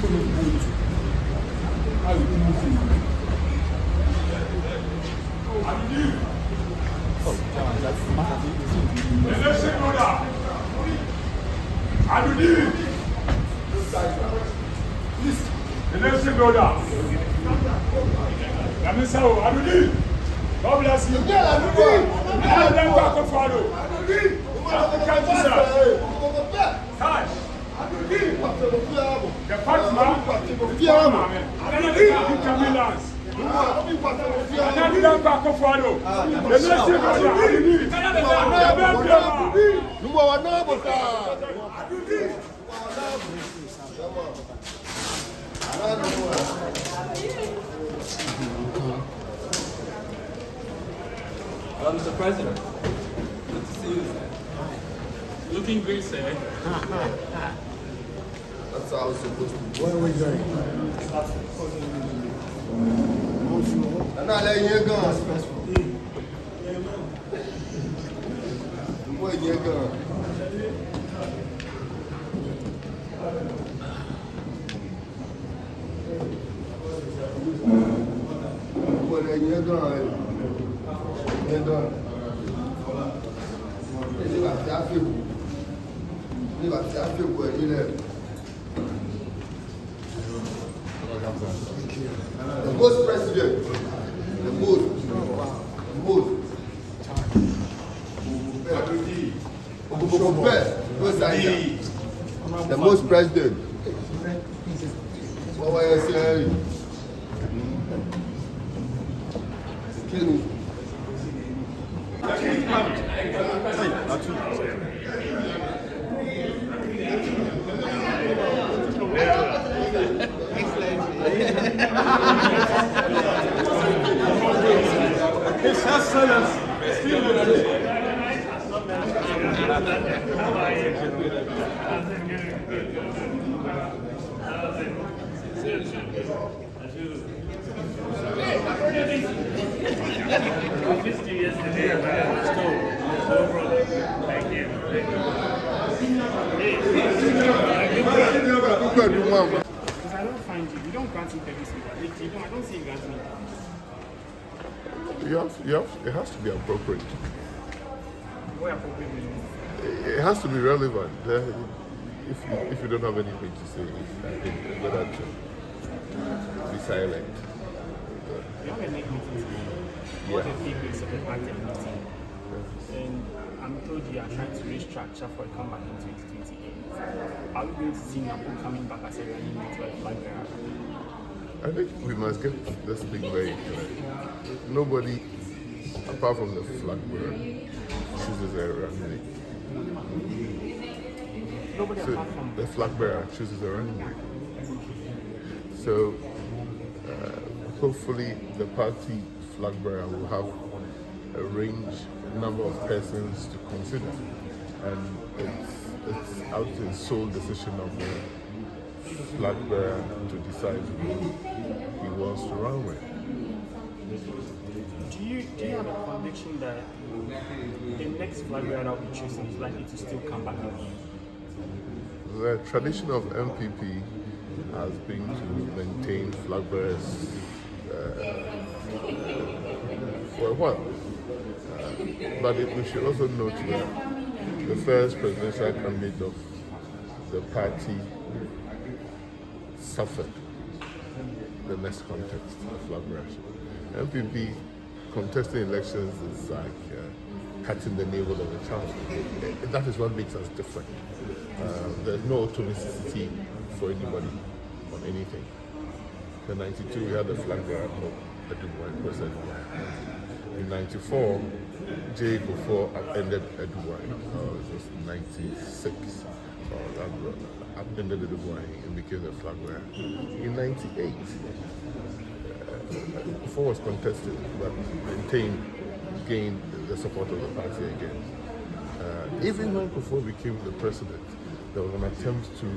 God bless you. The partner, Mr. President, good to see you, sir. Looking great, sir. That's how it's supposed to be. Where are we going? I'm not letting you go. Where you going? Where you going? You're done. The most president, the most, the most president. What were you saying? Excuse me. His Excellence. Because I don't find you don't grant interviews. I don't see you granting it. It has to be appropriate. What appropriate means? It has to be relevant. If you don't have anything to say, I think it's better to be silent. You have a next meeting today. What the people is of the party meeting. And I'm told you are trying to restructure for a comeback in 2028. Are we going to see Napo coming back as a running mate to a flag bearer? I think we must get this thing very clear. Nobody, apart from the flag bearer, chooses a running mate. Nobody So apart from the flag bearer chooses a running mate. So hopefully the party flag bearer will have a number of persons to consider, and it's out to the sole decision of the flag bearer to decide who he wants to run with. Do you have a conviction that the next flag bearer that will be chosen is likely to still come back with you? The tradition of NPP has been to maintain flag bearers for a while. But we should also note that the first presidential candidate of the party suffered the next contest of flag bearers. NPP contesting elections is like cutting the navel of a child. That is what makes us different. There's no automaticity for anybody on anything. In '92 we had the flag bearer of Addo, President. In '94, J. Akuffo upended Addo. It was '96. Upended Addo and became the flag bearer. In '98, Akuffo was contested, but gained the support of the party again. Even when Akuffo became the president, there was an attempt to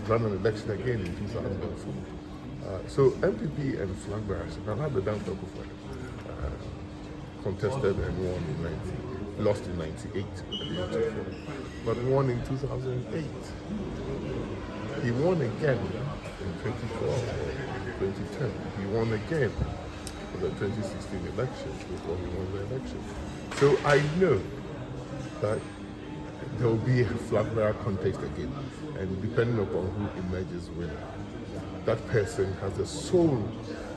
run an election again in 2004. So NPP and flag bearers, Nana Danko Akuffo contested and won lost in '98, but won in 2008. He won again in 2012 or 2010. He won again for the 2016 elections before he won the election. So I know that there will be a flag bearer contest again, and depending upon who emerges winner, that person has the sole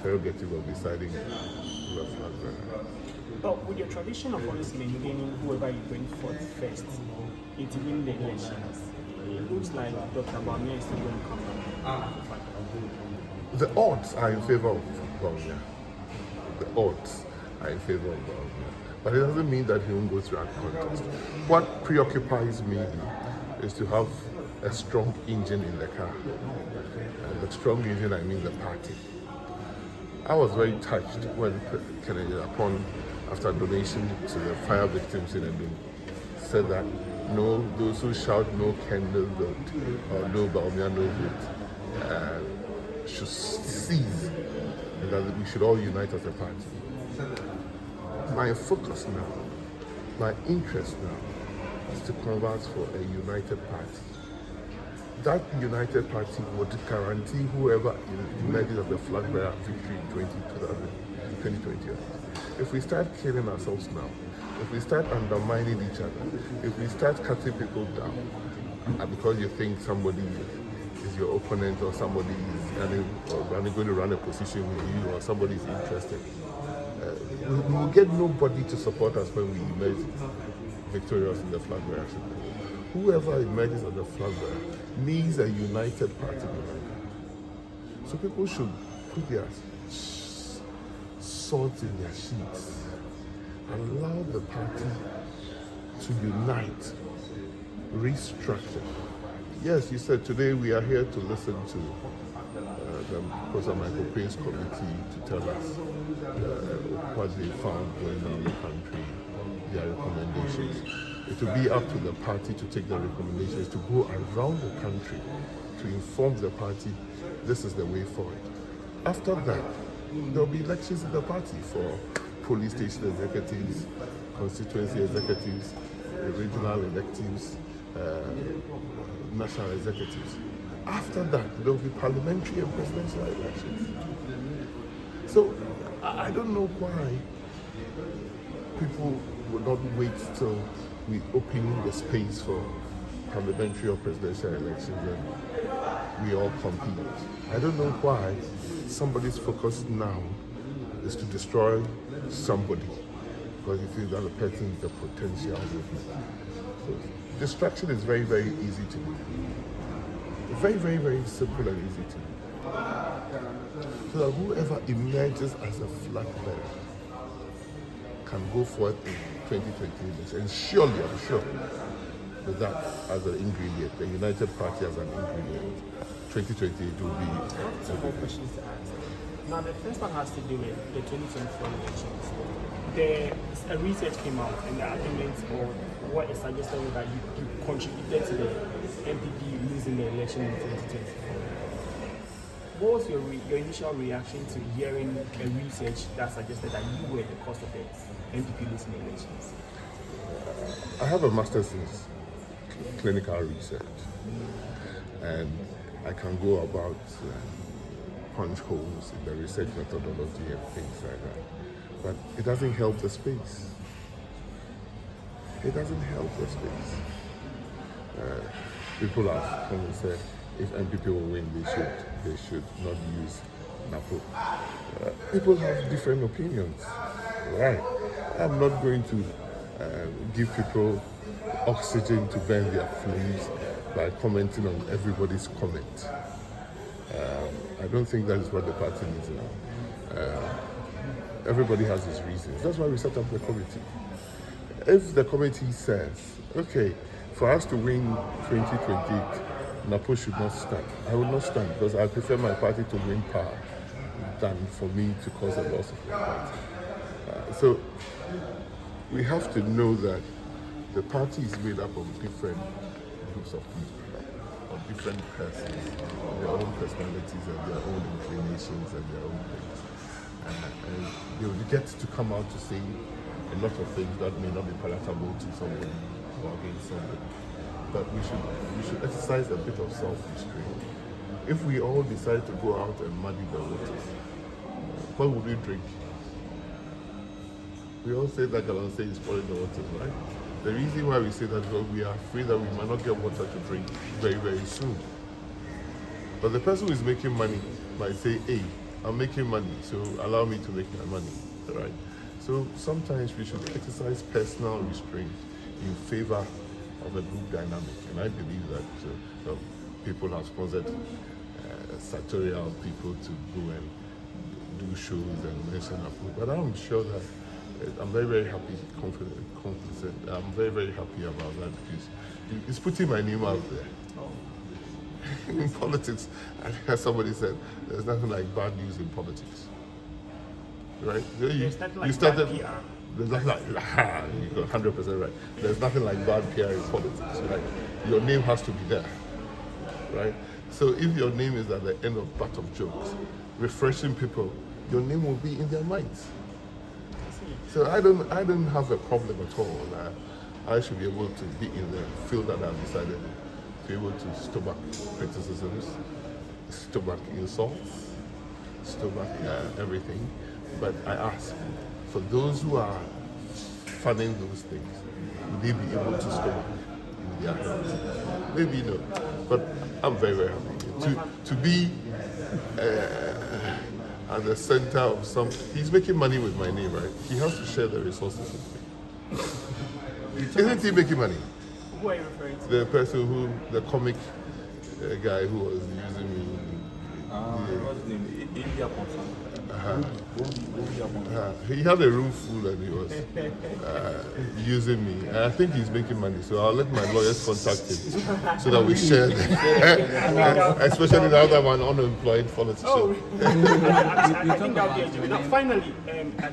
prerogative of deciding the flag bearer. But with your tradition of always maintaining whoever you bring forth first into winning the elections, it looks like Dr. Bawumia is still going to come back. The odds are in favor of Bawumia. The odds are in favor of Bawumia. But it doesn't mean that he won't go through a contest. What preoccupies me is to have a strong engine in the car. And the strong engine, I mean the party. I was very touched when Kennedy, upon after donation to the fire victims in Addo, said that no, those who shout no Ken, no vote, or no Bawumia, no vote, should cease, and that we should all unite as a party. My focus now, my interest now, is to converse for a united party. That united party would guarantee whoever emerges as the flag bearer victory in 2020. If we start killing ourselves now, if we start undermining each other, if we start cutting people down, because you think somebody is your opponent or somebody is going to run a position with you or somebody is interested, we will get nobody to support us when we emerge victorious in the flag bearer. Whoever emerges as the flag bearer needs a united party behind them. So people should put their swords in their sheets and allow the party to unite, restructure. Yes, you said today we are here to listen to the Professor Michael Prez committee to tell us what they found going on in the country, their recommendations. It will be up to the party to take the recommendations, to go around the country to inform the party this is the way forward. After that, there will be elections in the party for police station executives, constituency executives, regional electives, national executives. After that, there will be parliamentary and presidential elections. So I don't know why people would not wait till we open the space for parliamentary or presidential elections and we all compete. I don't know why somebody's focus now is to destroy somebody because he feels that the person is a potential movement. So destruction is very, very easy to do. Very, very, very simple and easy to do. So that whoever emerges as a flag bearer can go forth in 2020, and surely, I'm sure, with that as an ingredient, the United Party as an ingredient, 2020 will be. I have two more questions to ask. Now, the first one has to do with the 2024 elections. A research came out, and the argument or what is suggested was that you contributed to the NPP losing the election in 2024. What was your initial reaction to hearing a research that suggested that you were the cause of the NPP losing the elections? I have a master's in clinical research, and I can go about punch holes in the research methodology and things like that. But it doesn't help the space. It doesn't help the space. People have come and said, if NPP will win, they should not use Napo. People have different opinions, right? I'm not going to give people oxygen to burn their flames by commenting on everybody's comment. I don't think that is what the party needs now. Everybody has his reasons. That's why we set up the committee. If the committee says, okay, for us to win 2028, Napo should not stand, I will not stand because I prefer my party to win power than for me to cause a loss of my party. So we have to know that the party is made up of different groups of people, of different persons, their own personalities and their own inclinations and their own things. And they will get to come out to say a lot of things that may not be palatable to somebody or against somebody. But we should exercise a bit of self-restraint. If we all decide to go out and muddy the waters, what would we drink? We all say that Galan say is spoiling the waters, right? The reason why we say that is because we are afraid that we might not get water to drink very, very soon. But the person who is making money might say, hey, I'm making money, so allow me to make my money, right? So sometimes we should exercise personal restraint in favor of a group dynamic. And I believe that people have sponsored sartorial people to go and do shows and mention Napo. But I'm sure that I'm very, very happy, confident. I'm very, very happy about that because it's putting my name out there. In politics, I heard somebody said there's nothing like bad news in politics. Right? There's nothing like started, bad PR. There's nothing like, you're 100% right. There's nothing like bad PR in politics, right? Your name has to be there, right? So if your name is at the end of part of jokes, refreshing people, your name will be in their minds. So I don't have a problem at all. I should be able to be in the field that I've decided to be able to stomach criticisms, stomach insults, stomach everything. But I ask, for those who are funding those things, will they be able to stomach in their hands? Maybe no, but I'm very, very happy to be at the center of some. He's making money with my name, right? He has to share the resources with me. Isn't he making money? Who are you referring to? The person who, the comic guy who was using me. What's his name? India He had a room full and he was using me. And I think he's making money, so I'll let my lawyers contact him so that we share them. Especially now that I'm an unemployed politician. Oh, I think that would be a Now, finally,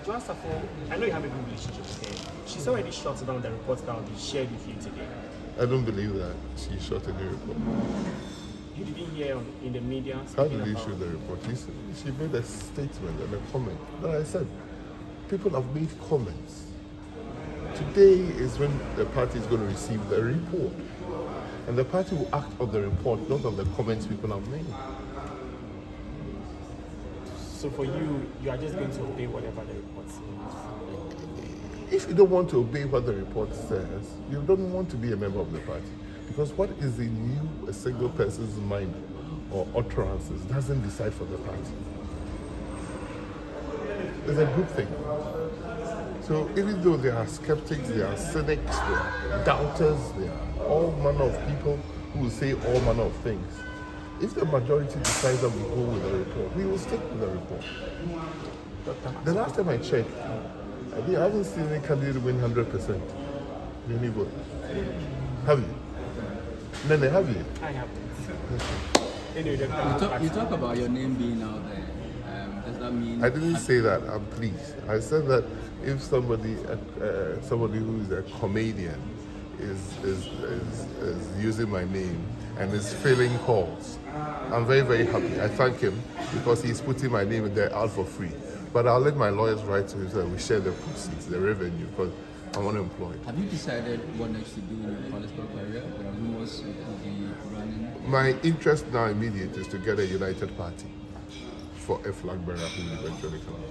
Joanne Safo, I know you have a good relationship with her. She's already shut down the reports that will be shared with you today. I don't believe that she shot any report. You didn't hear in the media. How did he shoot the report? She made a statement and a comment. But I said, people have made comments. Today is when the party is going to receive the report. And the party will act on the report, not on the comments people have made. So for you, you are just going to obey whatever the report says. If you don't want to obey what the report says, you don't want to be a member of the party. Because what is in you, a single person's mind or utterances, doesn't decide for the party. It's a group thing. So even though there are skeptics, there are cynics, there are doubters, there are all manner of people who will say all manner of things, if the majority decides that we go with the report, we will stick with the report. The last time I checked, I haven't seen any candidate win 100% in any vote. Have you? Nene, have you? I have. Anyway, you talk about your name being out there. Does that mean? I didn't say that. I'm pleased. I said that if somebody who is a comedian is using my name and is filling halls, I'm very, very happy. I thank him because he's putting my name in there out for free. But I'll let my lawyers write to him so that we share the proceeds, the revenue, because I'm unemployed. Have you decided what next to do in your political career? There are rumors you could be running. My interest now immediate is to get a united party for a flag bearer who will eventually come.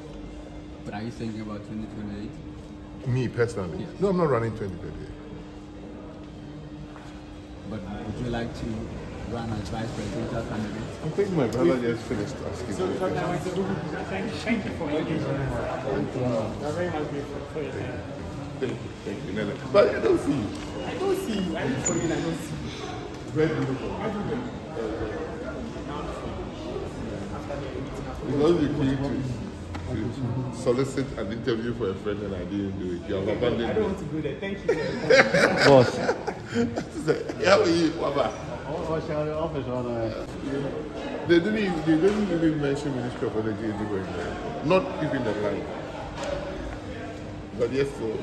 But are you thinking about 2028? Me personally? Yes. No, I'm not running 2028. But would you like to run as vice presidential candidate? I think my brother just finished asking me. thank you for engaging us. I'm very much grateful for your time. Thank you, Nene. But I don't see you. I don't see you. I look for you and I don't see you. Very beautiful. Everywhere. Because you came to solicit an interview for a friend and I didn't do it. You have abandoned I don't me. want to go there. Thank you. Boss. How are you, Waba? They didn't even mention Ministry of Energy anywhere. Not even the line. But yes, so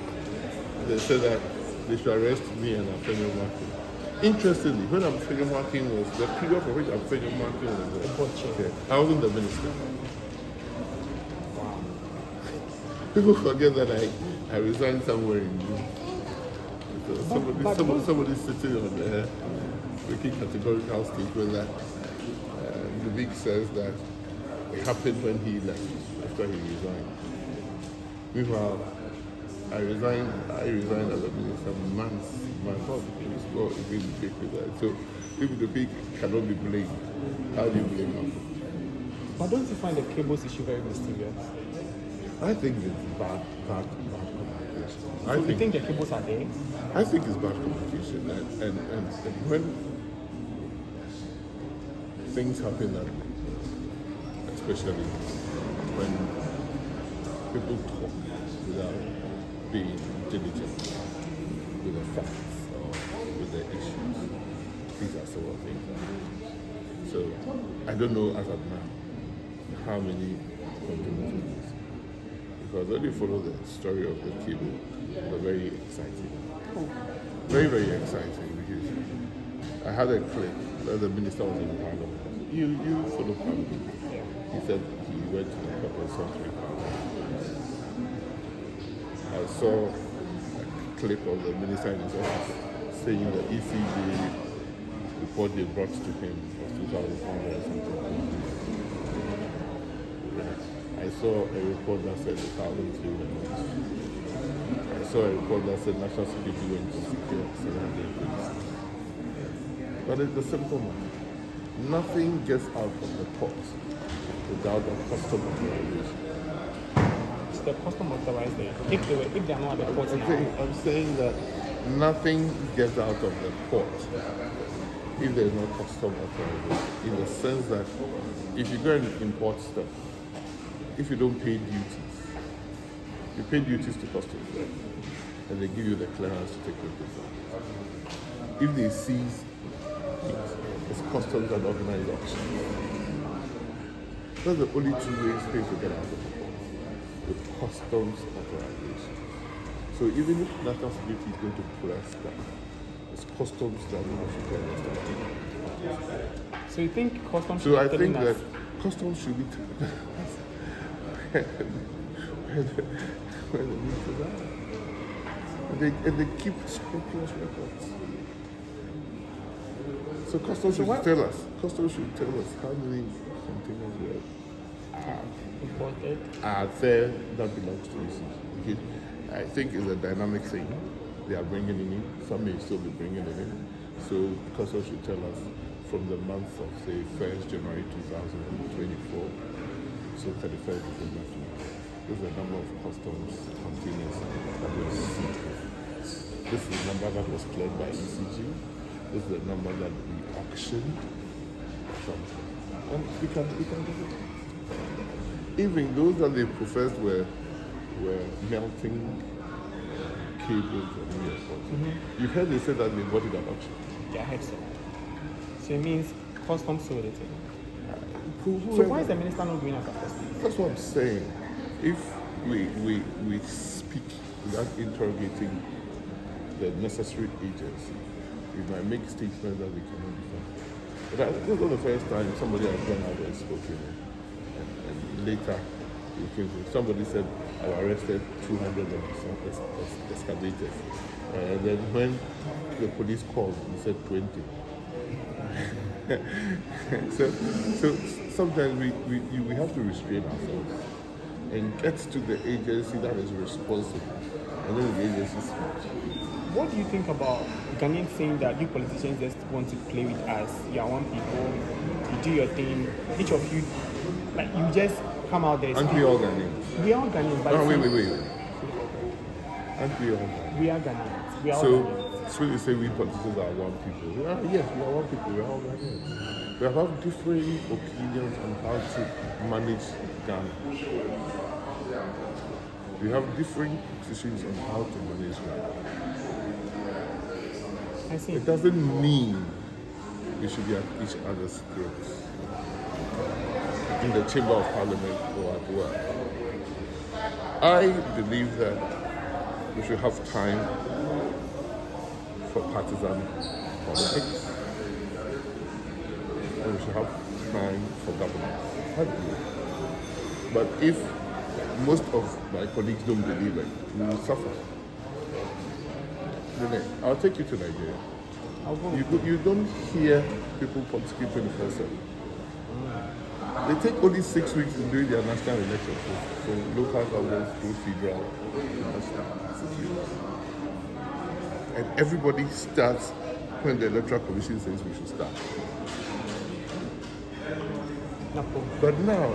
they said that they should arrest me and Afenyo Martin. Interestingly, when Afenyo Martin was, the period for which Afenyo Martin was there, I wasn't the minister. People forget that I resigned somewhere in June. Somebody's sitting on there making categorical statement that the Vic says that it happened when he left, after he resigned. Meanwhile, I resigned as a minister months before it really big with that. So if the Vic cannot be blamed, how do you blame him? But don't you find the cables issue very mysterious? I think it's bad communication. So you think the cables are there? I think it's bad communication, and when things happen, especially when people talk without being diligent with the facts or with the issues, these are some of things. So I don't know as of now how many contributors, because when you follow the story of the cable, they're very exciting. Very, very exciting, because I had a clip where the minister was in Parliament. You follow Parliament. He said he went to the corporate secretary. I saw a clip of the minister in his office saying the ECG report they brought to him was 2,400 or something. I saw a report that said 1,300. I saw a report that said national security went to secure 700 police. But it's a simple matter. Nothing gets out of the port without a custom authorization. It's the custom authorized there. If they are not at the port now. I'm saying that nothing gets out of the port if there's no custom authorization. In the sense that if you go and import stuff, if you don't pay duties, you pay duties to customs, right? And they give you the clearance to take your goods out. If they seize it's customs and organized auction. That's the only two ways things will get out of the port, with customs authorization. So even if national security is going to press that, it's customs that will get So you think customs So I think that customs should be where the meters are. And they keep scrupulous records. So customs should tell us. Customs should tell us how many containers imported are there that belongs to us. Okay? I think it's a dynamic thing. They are bringing it in. Some may still be bringing it in. So customs should tell us from the month of say 1st January 2024 to 31st December. This is the number of customs containers that were received. This is the number that was cleared by ECG. This is the number that we auctioned from. And we can get it. Even those that they professed were melting cables and airports. You heard they said that they bought it at auction. Yeah, I heard so. So it means customs sold it. So why is the minister not doing that at customs? That's what I'm saying. If we speak without interrogating the necessary agency, we might make statements that we cannot defend. But this is not the first time somebody has gone out and spoken. And later, somebody said, I arrested 200 excavators. And then when the police called, he said 20. so sometimes we have to restrain ourselves and get to the agency that is responsible. And then the agency speaks. What do you think about Ghanaians saying that you politicians just want to play with us? You are one people, you do your thing, each of you, like you just come out there. Aren't we all Ghanaians? We are all Ghanaians. But wait. Aren't we all Ghanaians? We are Ghanaians. We are all So Ghanaians. when you say we politicians are one people, yes, we are one people, we are all Ghanaians. We have different opinions on how to manage Ghana. We have different positions on how to manage Ghana. I see. It doesn't mean we should be at each other's throats in the chamber of parliament or at work. I believe that we should have time for partisan politics, and we should have time for governance. I believe. But if most of my colleagues don't believe it, we will suffer. Rene, I'll take you to Nigeria. I'll go. You don't hear people politically 24/7. They take only 6 weeks in doing their national elections for local governments, to federal, national. 6 weeks. And everybody starts when the electoral commission says we should start. Napo. But now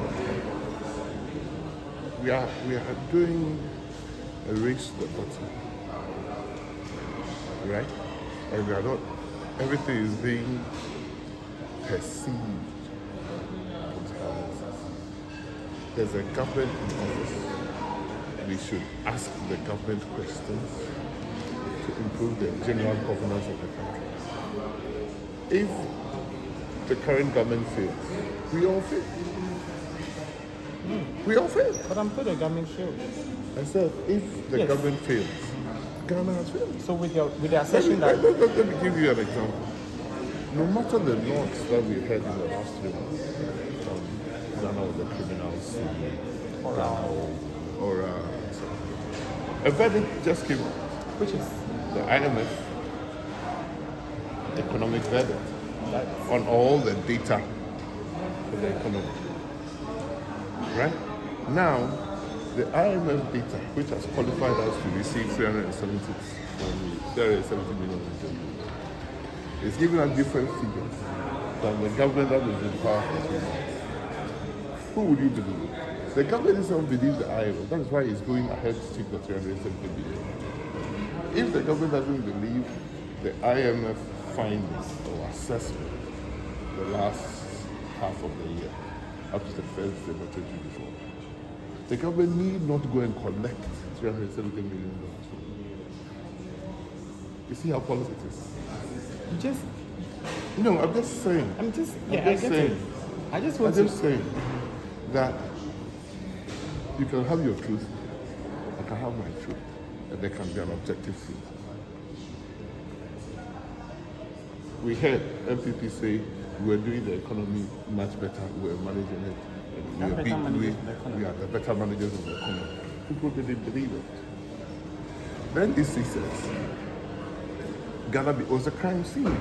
we are doing a race to the bottom, right? And we are not. Everything is being perceived. There's a government in office. We should ask the government questions to improve the general governance of the country. If the current government fails, we all fail. We all fail. But I'm sure the government failed. I said, if the Yes. government fails, Ghana has failed. So with the assertion that Let me give you an example. No matter the laws that we heard in the last 3 months, Ghana was a criminal city, or a verdict just came out. which is The IMF economic verdict that on all the data for the economy. Right? Now, the IMF data, which has qualified us to receive 370 million, is giving us different figures than the government that was in power for 2 months. Who would you believe? The government itself believes the IMF. That is why it's going ahead to take the 370 billion. If the government doesn't believe the IMF findings or assessment the last half of the year, up to the 1st December 2024, the government need not go and collect $370 million. You see how politics is? you just No, I'm just saying. I'm just I'm yeah, just I get saying. it. I just I'm want to just saying that you can have your truth, I can have my truth, and there can be an objective truth. We heard NPP say we were doing the economy much better, we were managing it. We I'm are better managers of the economy. we are the better managers of the economy. People didn't believe it. Then this says Ghana was a crime scene.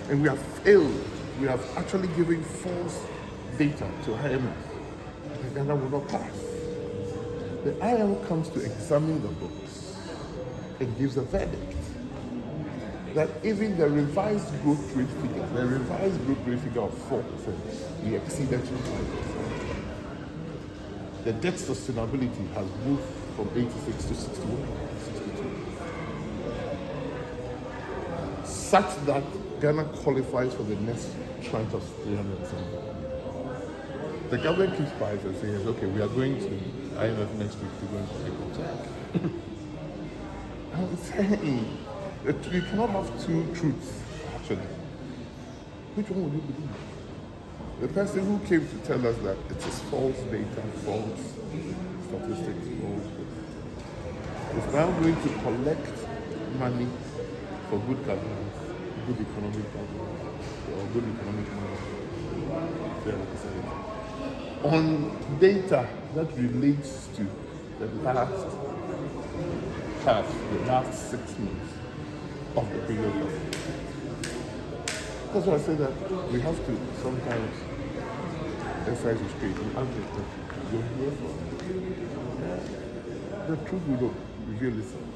And we have failed. We have actually given false data to IMF. And Ghana will not pass. The IMF comes to examine the books and gives a verdict that even the revised growth rate figure, of 4%, we exceeded 2%. The debt sustainability has moved from 86 to 61, 62. Such that Ghana qualifies for the next tranche of 370. The government keeps quiet and says, okay, we are going to IMF next week to go and collect the check. I'm saying that you cannot have two truths, actually. Which one would you believe? The person who came to tell us that it is false data, false statistics, false, is now going to collect money for good governance, good economic governance, or good economic management, on data that relates to the last 6 months of the period. That's why I say that we have to sometimes exercise restraint and ask the question, you're here for the truth will reveal itself.